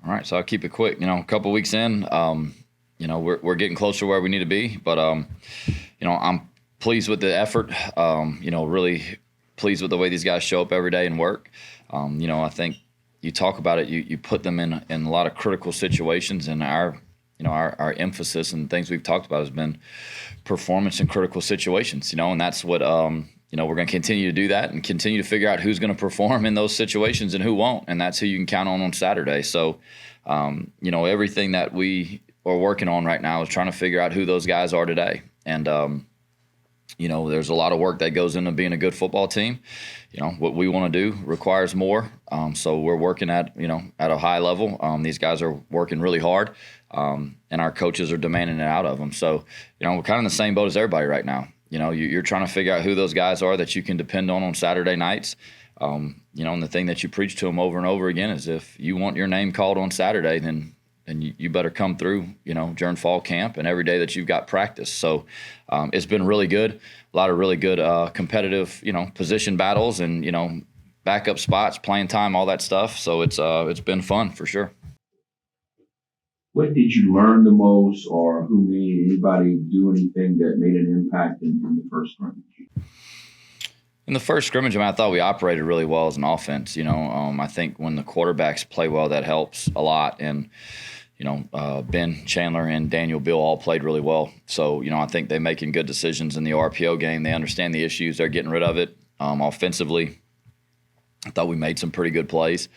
All right, so I'll keep it quick. A couple weeks in, we're getting closer to where we need to be, but I'm pleased with the effort. Really pleased with the way these guys show up every day and work. I think you talk about it, you put them in a lot of critical situations, and our emphasis and things we've talked about has been performance in critical situations. And that's what we're going to continue to do that and continue to figure out who's going to perform in those situations and who won't, and that's who you can count on Saturday. So, everything that we are working on right now is trying to figure out who those guys are today. And there's a lot of work that goes into being a good football team. What we want to do requires more. So we're working at a high level. These guys are working really hard, and our coaches are demanding it out of them. So, we're kind of in the same boat as everybody right now. You're trying to figure out who those guys are that you can depend on Saturday nights. And the thing that you preach to them over and over again is if you want your name called on Saturday, then you better come through, during fall camp and every day that you've got practice. So it's been really good. A lot of really good competitive, position battles and, backup spots, playing time, all that stuff. So it's been fun for sure. What did you learn the most, or who made anybody do anything that made an impact in the first scrimmage? In the first scrimmage, I thought we operated really well as an offense. I think when the quarterbacks play well, that helps a lot. And, Ben Chandler and Daniel Bill all played really well. So, I think they're making good decisions in the RPO game. They understand the issues. They're getting rid of it. Offensively, I thought we made some pretty good plays.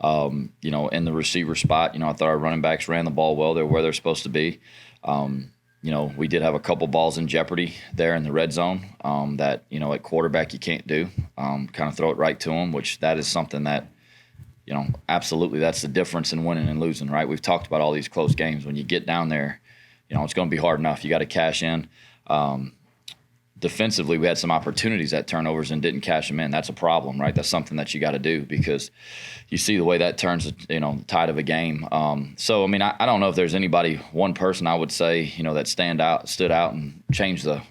In the receiver spot, I thought our running backs ran the ball well. They're where they're supposed to be. We did have a couple balls in jeopardy there in the red zone that, at quarterback you can't do. Kind of throw it right to them, which that is something that, absolutely that's the difference in winning and losing, right? We've talked about all these close games. When you get down there, it's going to be hard enough. You got to cash in. Defensively, we had some opportunities at turnovers and didn't cash them in. That's a problem, right? That's something that you got to do because you see the way that turns, the tide of a game. So, I don't know if there's anybody, one person I would say, that stood out and changed the,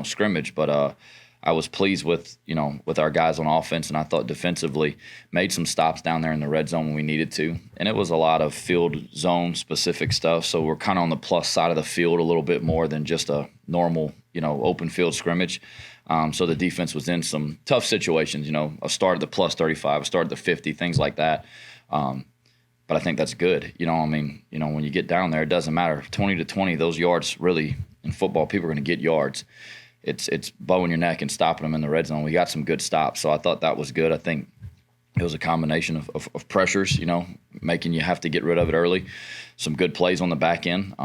scrimmage. But I was pleased with, with our guys on offense, and I thought defensively made some stops down there in the red zone when we needed to. And it was a lot of field zone specific stuff. So we're kind of on the plus side of the field a little bit more than just a normal, open field scrimmage. So the defense was in some tough situations, a start at the plus 35, a start at the 50, things like that. But I think that's good. When you get down there, it doesn't matter. 20 to 20, those yards really in football, people are going to get yards. It's bowing your neck and stopping them in the red zone. We got some good stops, so I thought that was good. I think it was a combination of pressures, making you have to get rid of it early. Some good plays on the back end.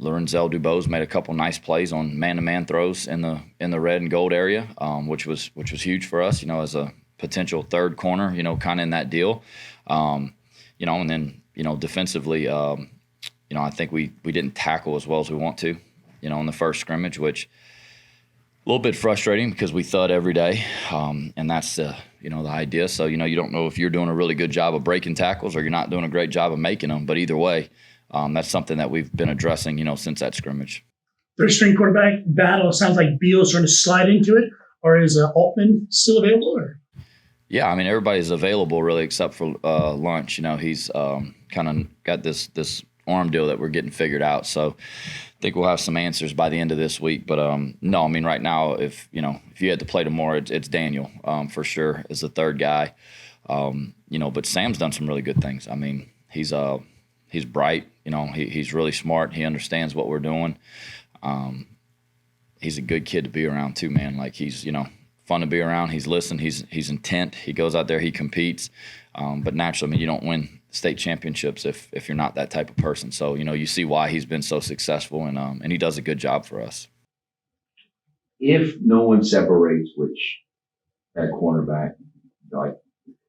Lorenzel Dubose made a couple nice plays on man-to-man throws in the red and gold area, which was huge for us. As a potential third corner, kind of in that deal. And then defensively, I think we didn't tackle as well as we want to. In the first scrimmage, which a little bit frustrating because we thud every day, and that's the idea. So you don't know if you're doing a really good job of breaking tackles or you're not doing a great job of making them. But either way, that's something that we've been addressing, since that scrimmage. Third string quarterback battle. It sounds like Beal's trying to slide into it, or is Altman still available? Or? Yeah, everybody's available really except for Lunch. He's kind of got this arm deal that we're getting figured out. So I think we'll have some answers by the end of this week. But no, right now, if you had to play tomorrow, it's Daniel for sure as the third guy. But Sam's done some really good things. He's bright. He's really smart. He understands what we're doing. He's a good kid to be around too, man. Like he's fun to be around. He's listened. He's intent. He goes out there. He competes. But naturally, you don't win state championships if you're not that type of person. So, you see why he's been so successful, and he does a good job for us. If no one separates, which that cornerback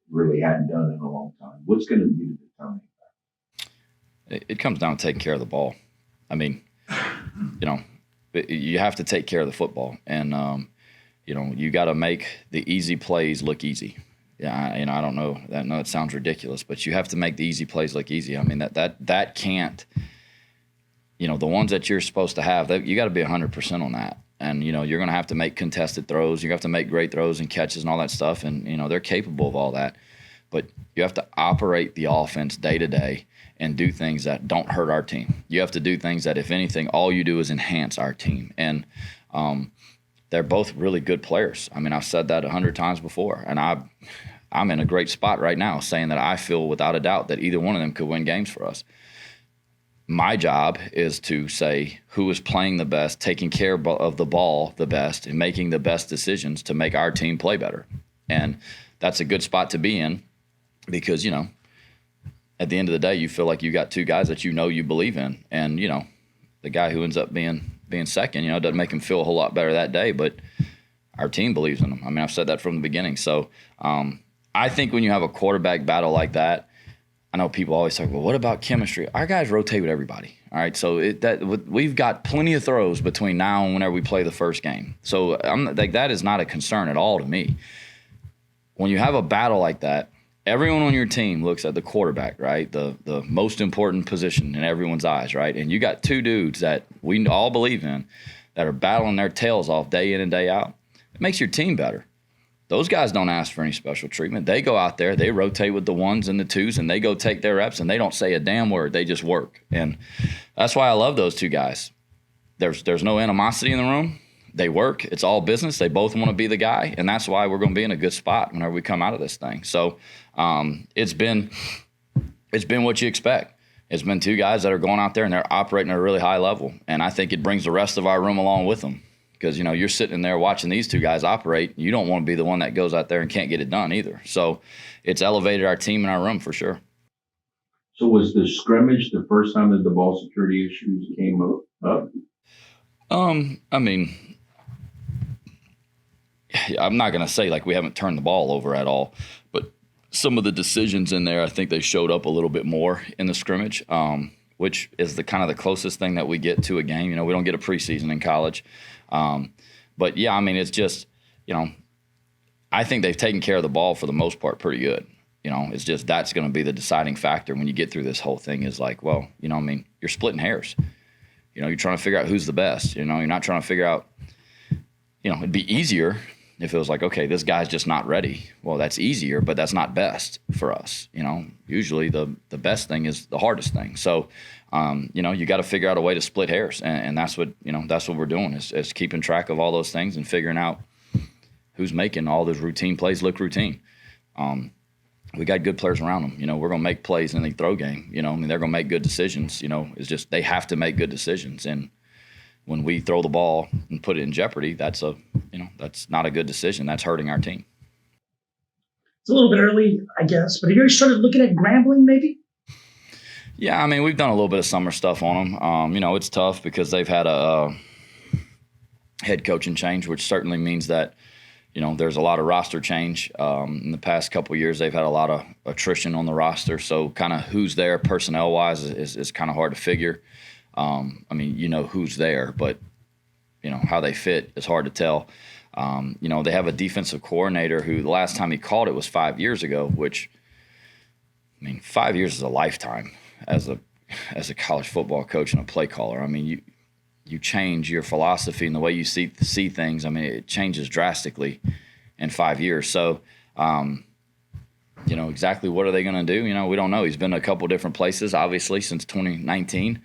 really hadn't done in a long time, what's going to be the determining factor? It comes down to taking care of the ball. You have to take care of the football, and you got to make the easy plays look easy. Yeah, I don't know. I know it sounds ridiculous, but you have to make the easy plays look easy. That can't. The ones that you're supposed to have, you got to be 100% on that. And you're going to have to make contested throws. You have to make great throws and catches and all that stuff. And they're capable of all that. but you have to operate the offense day to day and do things that don't hurt our team. You have to do things that, if anything, all you do is enhance our team. And they're both really good players. I mean, I've said that 100 times before, and I'm in a great spot right now saying that I feel without a doubt that either one of them could win games for us. My job is to say who is playing the best, taking care of the ball the best, and making the best decisions to make our team play better. And that's a good spot to be in because, at the end of the day, you feel like you got two guys that you believe in. And, the guy who ends up being second, doesn't make him feel a whole lot better that day, but our team believes in him. I mean, I've said that from the beginning. So I think when you have a quarterback battle like that, I know people always talk, well, what about chemistry? Our guys rotate with everybody. All right, so we've got plenty of throws between now and whenever we play the first game. So that is not a concern at all to me. When you have a battle like that, everyone on your team looks at the quarterback, right? The most important position in everyone's eyes, right? And you got two dudes that we all believe in that are battling their tails off day in and day out. It makes your team better. Those guys don't ask for any special treatment. They go out there, they rotate with the ones and the twos, and they go take their reps, and they don't say a damn word. They just work. And that's why I love those two guys. There's no animosity in the room. They work. It's all business. They both want to be the guy, and that's why we're going to be in a good spot whenever we come out of this thing. So it's been what you expect. It's been two guys that are going out there, and they're operating at a really high level, and I think it brings the rest of our room along with them. Because, you're sitting there watching these two guys operate. You don't want to be the one that goes out there and can't get it done either. So it's elevated our team and our room for sure. So was the scrimmage the first time that the ball security issues came up? I mean, I'm not going to say like we haven't turned the ball over at all, but some of the decisions in there, I think they showed up a little bit more in the scrimmage, which is the kind of the closest thing that we get to a game. We don't get a preseason in college. But yeah, I mean, it's just, I think they've taken care of the ball for the most part pretty good. It's just that's going to be the deciding factor when you get through this whole thing is like, well, you're splitting hairs. You're trying to figure out who's the best. You're not trying to figure out, it'd be easier if it was like, okay, this guy's just not ready. Well, that's easier, but that's not best for us. Usually the best thing is the hardest thing. So, you got to figure out a way to split hairs. And that's what, that's what we're doing is keeping track of all those things and figuring out who's making all those routine plays look routine. We got good players around them. We're going to make plays in the throw game. They're going to make good decisions. It's just they have to make good decisions. And when we throw the ball and put it in jeopardy, that's not a good decision. That's hurting our team. It's a little bit early, I guess, but have you already started looking at Grambling maybe? Yeah, I mean, we've done a little bit of summer stuff on them. It's tough because they've had a head coaching change, which certainly means that, there's a lot of roster change. In the past couple of years, they've had a lot of attrition on the roster. So kind of who's there personnel-wise is kind of hard to figure. I mean, who's there, but, how they fit is hard to tell. They have a defensive coordinator who the last time he called it was 5 years ago, which, 5 years is a lifetime as a college football coach and a play caller. I mean, you change your philosophy and the way you see things. I mean, it changes drastically in 5 years. So, exactly what are they going to do? We don't know. He's been to a couple different places, obviously, since 2019.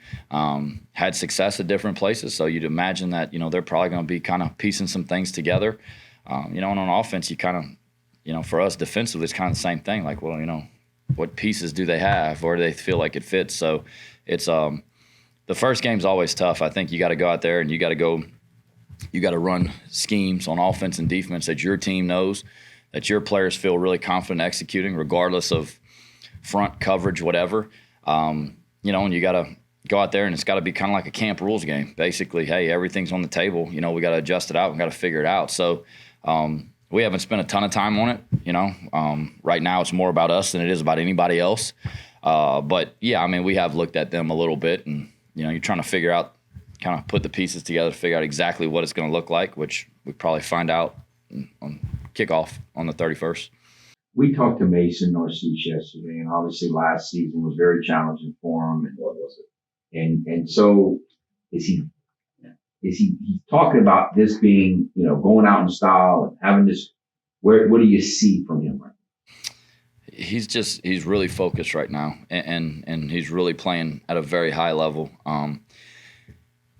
Had success at different places. So you'd imagine that, they're probably going to be kind of piecing some things together. And on offense, you kind of, for us defensively, it's kind of the same thing. Like, well, what pieces do they have, or do they feel like it fits? So it's the first game's always tough. I think you got to go out there and you got to run schemes on offense and defense that your team knows, that your players feel really confident executing, regardless of front coverage, whatever. And you got to go out there and it's got to be kind of like a camp rules game. Basically, hey, everything's on the table. We got to adjust it out. We got to figure it out. So we haven't spent a ton of time on it. Right now it's more about us than it is about anybody else. But yeah, we have looked at them a little bit, and you're trying to figure out, kind of put the pieces together to figure out exactly what it's going to look like, which we probably find out on kickoff on the 31st. We talked to Mason Narcisse yesterday, and obviously last season was very challenging for him. And what was it? And so he's talking about this being, going out in style and having this. What do you see from him right now? he's really focused right now, and he's really playing at a very high level.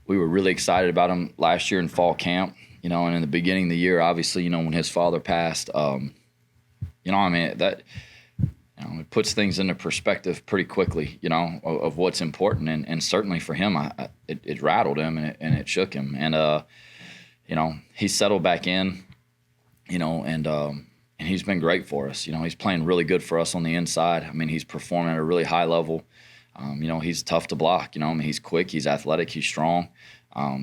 We were really excited about him last year in fall camp, and in the beginning of the year, obviously, when his father passed, I mean, that, it puts things into perspective pretty quickly, of what's important. And certainly for him, it rattled him and it shook him. And, he settled back in, and he's been great for us. He's playing really good for us on the inside. I mean, he's performing at a really high level. He's tough to block. He's quick, he's athletic, he's strong.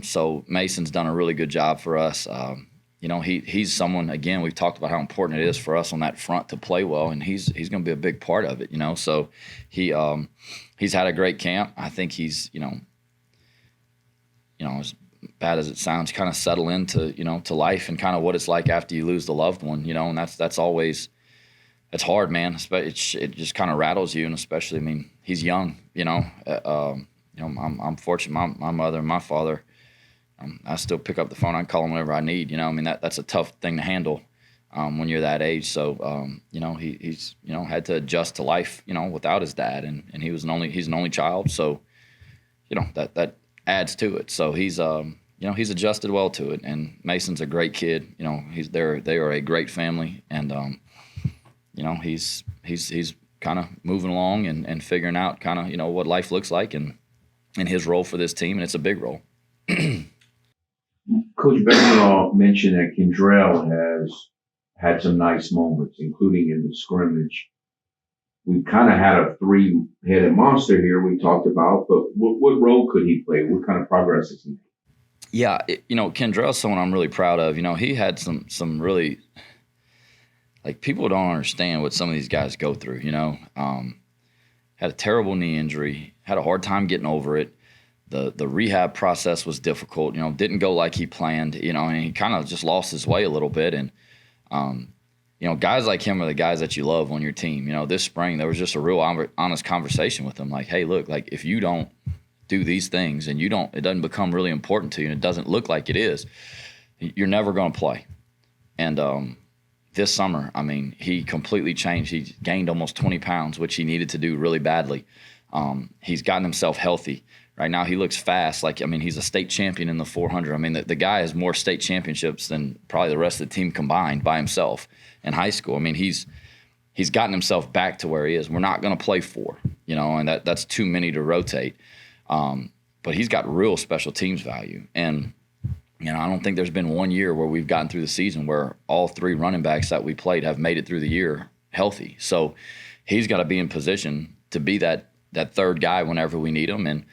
So Mason's done a really good job for us. He's someone, again, we've talked about how important it is for us on that front to play well, and he's going to be a big part of it. So he's had a great camp. I think he's as bad as it sounds, kind of settle into to life and kind of what it's like after you lose the loved one. And that's always. It's hard, man. It just kind of rattles you, and especially, I mean, he's young. I'm fortunate. My mother and my father, I still pick up the phone. I can call them whenever I need. I mean, that's a tough thing to handle when you're that age. So, he's had to adjust to life, without his dad, and he's an only child. So, that adds to it. So he's he's adjusted well to it, and Mason's a great kid. They are a great family, and he's kind of moving along and figuring out kind of, what life looks like and his role for this team, and it's a big role. Coach Beckman mentioned that Kendrell has had some nice moments, including in the scrimmage. We kind of had a three-headed monster here we talked about, but what role could he play? What kind of progress has he made? Yeah, Kendrell's someone I'm really proud of. He had some really, like, people don't understand what some of these guys go through, had a terrible knee injury, had a hard time getting over it. The rehab process was difficult, didn't go like he planned, and he kind of just lost his way a little bit. And, guys like him are the guys that you love on your team. This spring there was just a real honest conversation with him. Like, hey, look, like, if you don't do these things and it doesn't become really important to you and it doesn't look like it is, you're never going to play. And, this summer, I mean, he completely changed. He gained almost 20 pounds, which he needed to do really badly. He's gotten himself healthy. Right now, he looks fast. He's a state champion in the 400. I mean, the guy has more state championships than probably the rest of the team combined by himself in high school. I mean, he's gotten himself back to where he is. We're not going to play 4, and that's too many to rotate. But he's got real special teams value. And I don't think there's been one year where we've gotten through the season where all 3 running backs that we played have made it through the year healthy. So he's got to be in position to be that third guy whenever we need him, and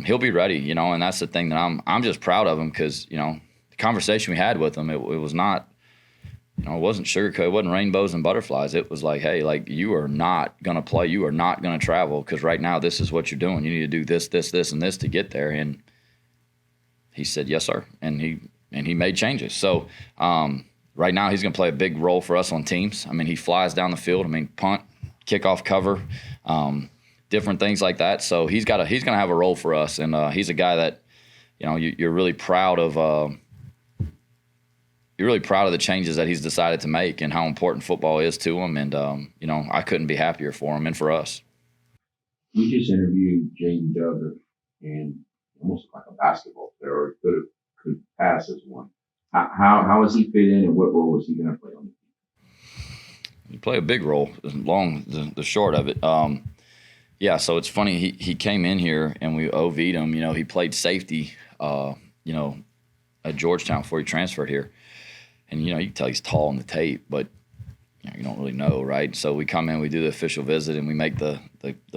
he'll be ready. And that's the thing that I'm just proud of him, because the conversation we had with him, it was not, it wasn't sugarcoat, it wasn't rainbows and butterflies. It was like, hey, like, you are not gonna play, you are not gonna travel, because right now this is what you're doing. You need to do this, this, this, and this to get there. And he said, yes, sir. And he made changes. So right now he's going to play a big role for us on teams. I mean, he flies down the field. I mean, punt, kickoff cover, different things like that. So he's going to have a role for us. And he's a guy that, you're really proud of. You're really proud of the changes that he's decided to make and how important football is to him. And, I couldn't be happier for him and for us. We just interviewed Jaden Duggar, and almost like a basketball player, or could pass as one. How does he fit in, and what role is he going to play on the team? He play a big role, the short of it. Yeah, so it's funny. He came in here and we OV'd him. He played safety, at Georgetown before he transferred here. And, you can tell he's tall on the tape, but you don't really know, right? So we come in, we do the official visit, and we make the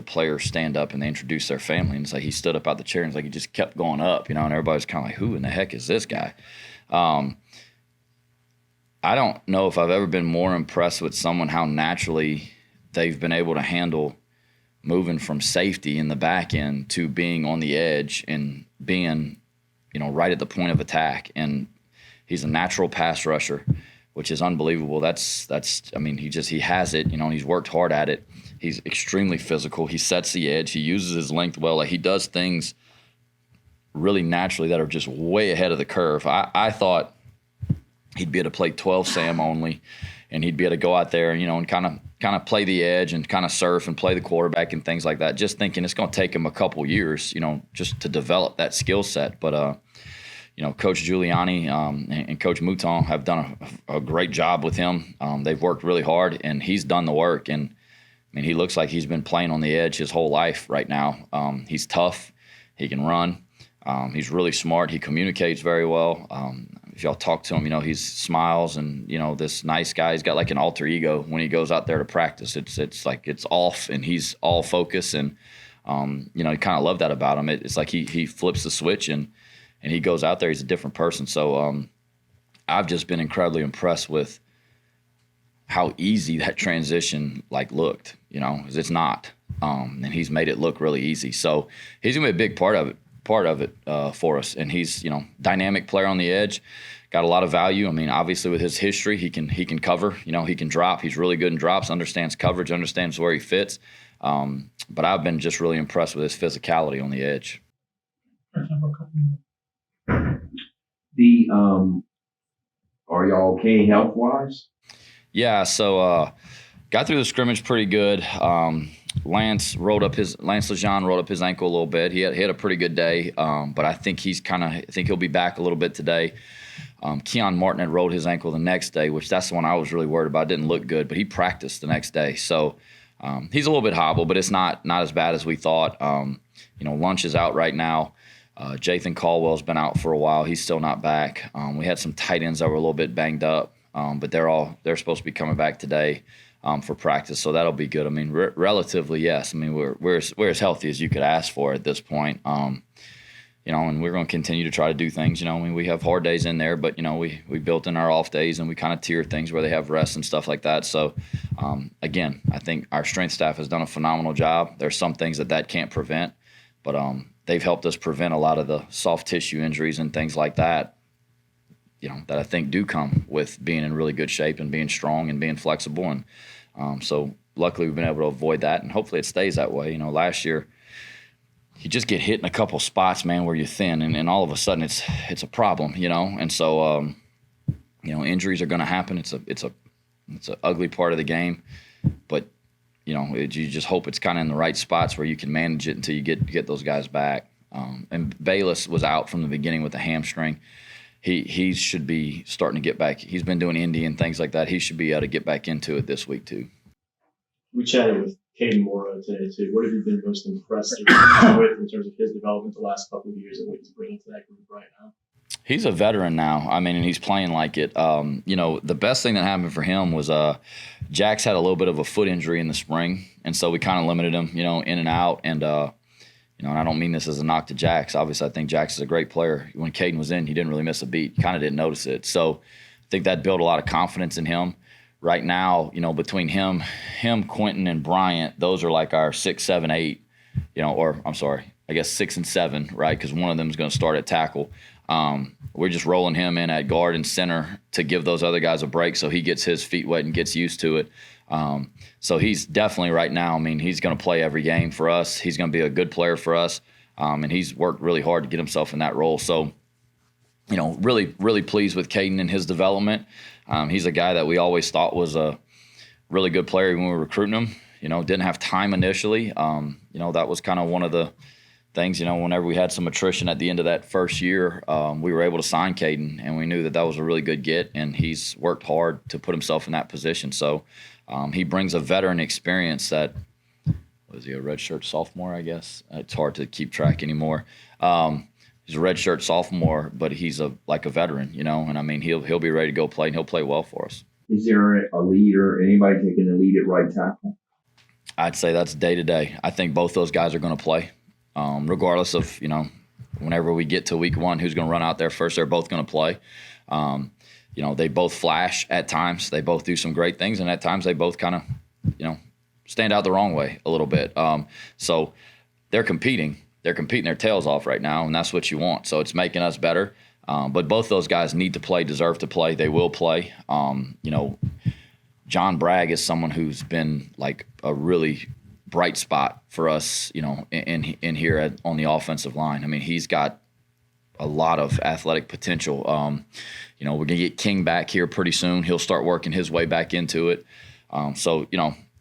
players stand up and they introduce their family. And it's like he stood up out the chair and it's like he just kept going up, and everybody's kind of like, who in the heck is this guy? I don't know if I've ever been more impressed with someone, how naturally they've been able to handle moving from safety in the back end to being on the edge and being, right at the point of attack. And he's a natural pass rusher, which is unbelievable. He has it, and he's worked hard at it. He's extremely physical. He sets the edge. He uses his length well. Like, he does things really naturally that are just way ahead of the curve. I thought he'd be able to play 12 Sam only, and he'd be able to go out there and, and kind of play the edge and kind of surf and play the quarterback and things like that. Just thinking it's going to take him a couple years, just to develop that skill set. But Coach Giuliani and Coach Mouton have done a great job with him. They've worked really hard, and he's done the work. And I mean, he looks like he's been playing on the edge his whole life right now. He's tough. He can run. He's really smart. He communicates very well. If y'all talk to him, he smiles and, this nice guy. He's got like an alter ego when he goes out there to practice. It's like it's off and he's all focus. And, you kind of love that about him. It's like he flips the switch and he goes out there. He's a different person. So I've just been incredibly impressed with how easy that transition looked, 'cause it's not. And he's made it look really easy. So he's gonna be a big part of it for us. And he's, dynamic player on the edge, got a lot of value. I mean, obviously with his history, he can cover, he can drop. He's really good in drops, understands coverage, understands where he fits. But I've been just really impressed with his physicality on the edge. Are y'all okay health wise? Yeah. So, got through the scrimmage pretty good. Lance Lejean rolled up his ankle a little bit. He had a pretty good day, but I think he'll be back a little bit today. Keon Martin had rolled his ankle the next day, which that's the one I was really worried about. It didn't look good, but he practiced the next day. So he's a little bit hobbled, but it's not as bad as we thought. Lunch is out right now. Jathan Caldwell's been out for a while. He's still not back. We had some tight ends that were a little bit banged up, but they're supposed to be coming back today. For practice, so that'll be good. I mean, relatively, yes. I mean, we're as healthy as you could ask for at this point. And we're going to continue to try to do things. I mean, we have hard days in there, but we built in our off days and we kind of tier things where they have rest and stuff like that. So, again, I think our strength staff has done a phenomenal job. There's some things that can't prevent, but they've helped us prevent a lot of the soft tissue injuries and things like that. That I think do come with being in really good shape and being strong and being flexible. And so luckily we've been able to avoid that, and hopefully it stays that way. Last year you just get hit in a couple spots, man, where you're thin, and all of a sudden it's a problem, And so, injuries are going to happen. It's an ugly part of the game, but you just hope it's kind of in the right spots where you can manage it until you get those guys back. And Bayless was out from the beginning with a hamstring. He should be starting to get back. He's been doing Indy and things like that. He should be able to get back into it this week too. We chatted with Caden Morrow today too. What have you been most impressed with in terms of his development the last couple of years and what he's bringing to that group right now? He's a veteran now. I mean, and he's playing like it. The best thing that happened for him was Jax had a little bit of a foot injury in the spring, and so we kind of limited him, in and out. And and I don't mean this as a knock to Jax. Obviously, I think Jax is a great player. When Caden was in, he didn't really miss a beat. Kind of didn't notice it. So I think that built a lot of confidence in him. Right now, between him, Quentin, and Bryant, those are like our 6, 7, 8, or I'm sorry, I guess 6 and 7, right? Because one of them is going to start at tackle. We're just rolling him in at guard and center to give those other guys a break so he gets his feet wet and gets used to it. So he's definitely right now, I mean, he's going to play every game for us. He's going to be a good player for us. And he's worked really hard to get himself in that role. So, really, really pleased with Caden and his development. He's a guy that we always thought was a really good player when we were recruiting him. Didn't have time initially. That was kind of one of the things, whenever we had some attrition at the end of that first year, we were able to sign Caden, and we knew that was a really good get, and he's worked hard to put himself in that position. So he brings a veteran experience that, was he a redshirt sophomore, I guess? It's hard to keep track anymore. He's a redshirt sophomore, but he's a veteran, and I mean, he'll be ready to go play, and he'll play well for us. Is there a leader, anybody taking the lead at right tackle? I'd say that's day to day. I think both those guys are going to play. Regardless of, whenever we get to week 1, who's going to run out there first, they're both going to play. They both flash at times. They both do some great things, and at times they both kind of, stand out the wrong way a little bit. So they're competing. They're competing their tails off right now, and that's what you want. So it's making us better. But both those guys need to play, deserve to play. They will play. John Bragg is someone who's been like a really bright spot for us, in here on the offensive line. I mean, he's got a lot of athletic potential. we're going to get King back here pretty soon. He'll start working his way back into it. So,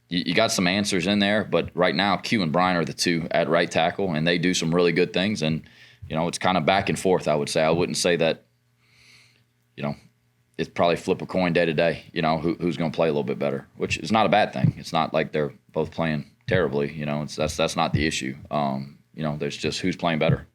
you got some answers in there, but right now Q and Brian are the two at right tackle, and they do some really good things. And, it's kind of back and forth, I would say. I wouldn't say that, it's probably flip a coin day to day, who's going to play a little bit better, which is not a bad thing. It's not like they're both playing terribly, that's not the issue. There's just who's playing better.